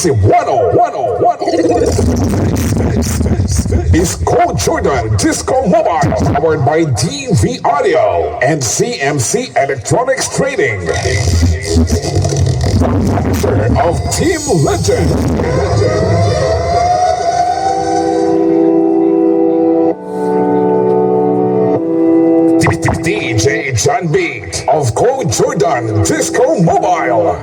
Cebuano. Is Code Jordan Disco Mobile, powered by DV Audio and CMC Electronics Trading. Of Team Legend. DJ John Beat of Code Jordan Disco Mobile.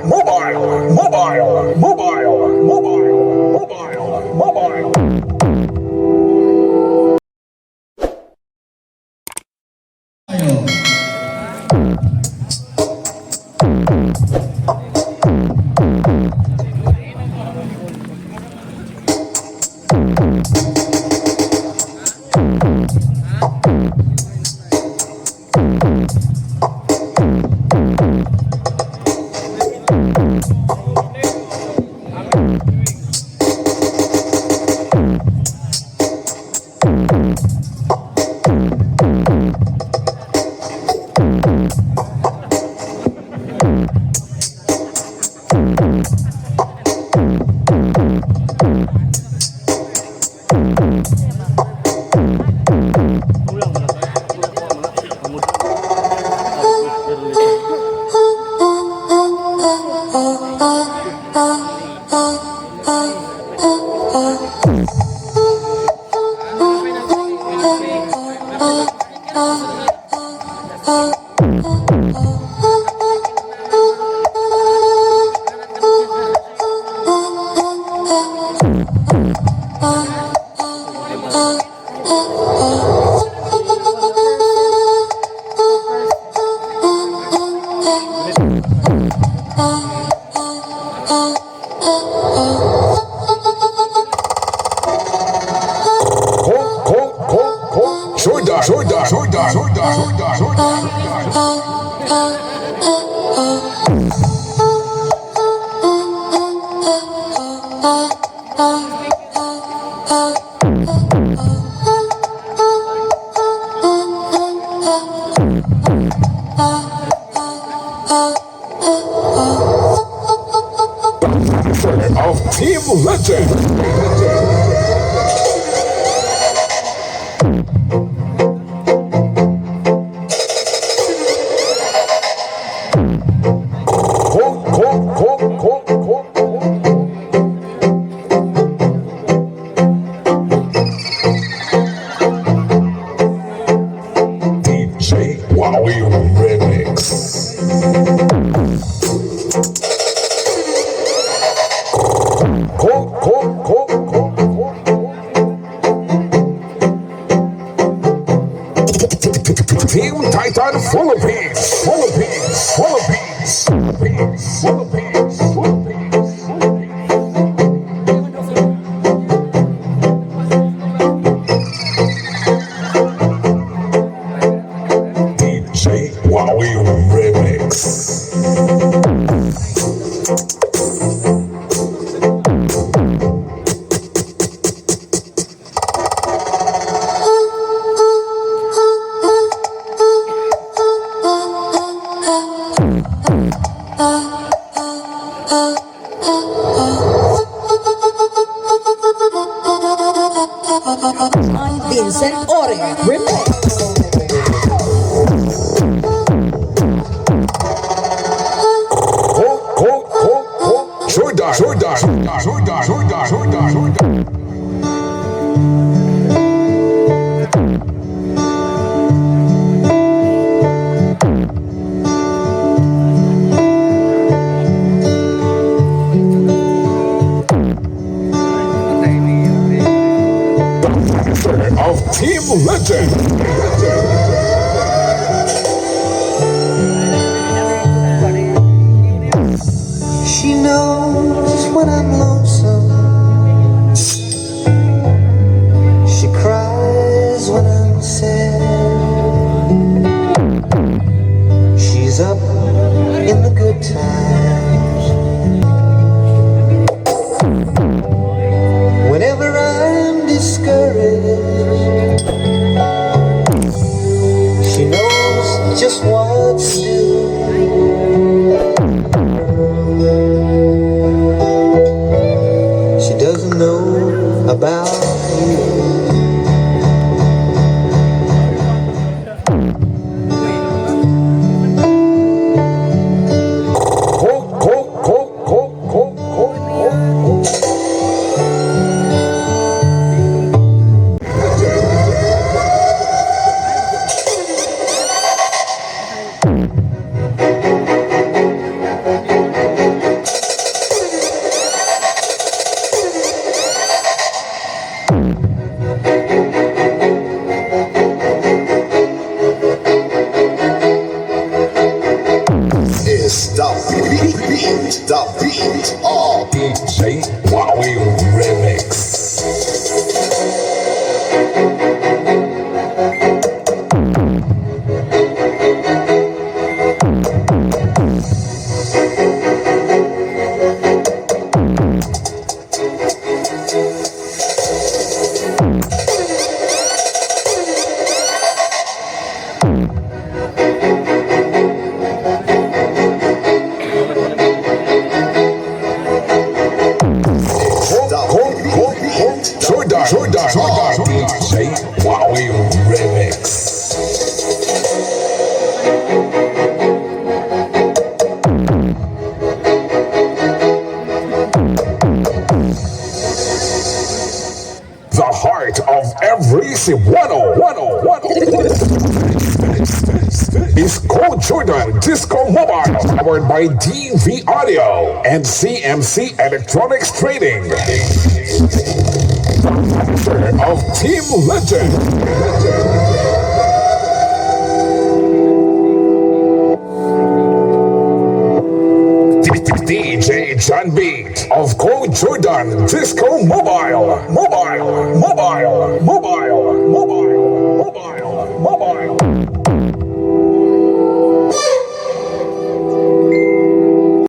Of Team Legend. DJ Wowie Remix. Team Titan Philippines. DJ Wowie Remix. Vincent Ore Remix. Jordan. Of Team Legend. She knows when I'm lonesome. She cries when I'm sad. She's up in the good times. Whenever I'm discouraged, she knows just what to do. know about you. The beat of DJ Wowie Remix. Jordan, DJ Wowie Remix. The heart of every Cebuano is Code Jordan Disco Mobile, powered by DV Audio and CMC Electronics Trading. Of Team Legend. DJ John Beat of Code Jordan Disco Mobile.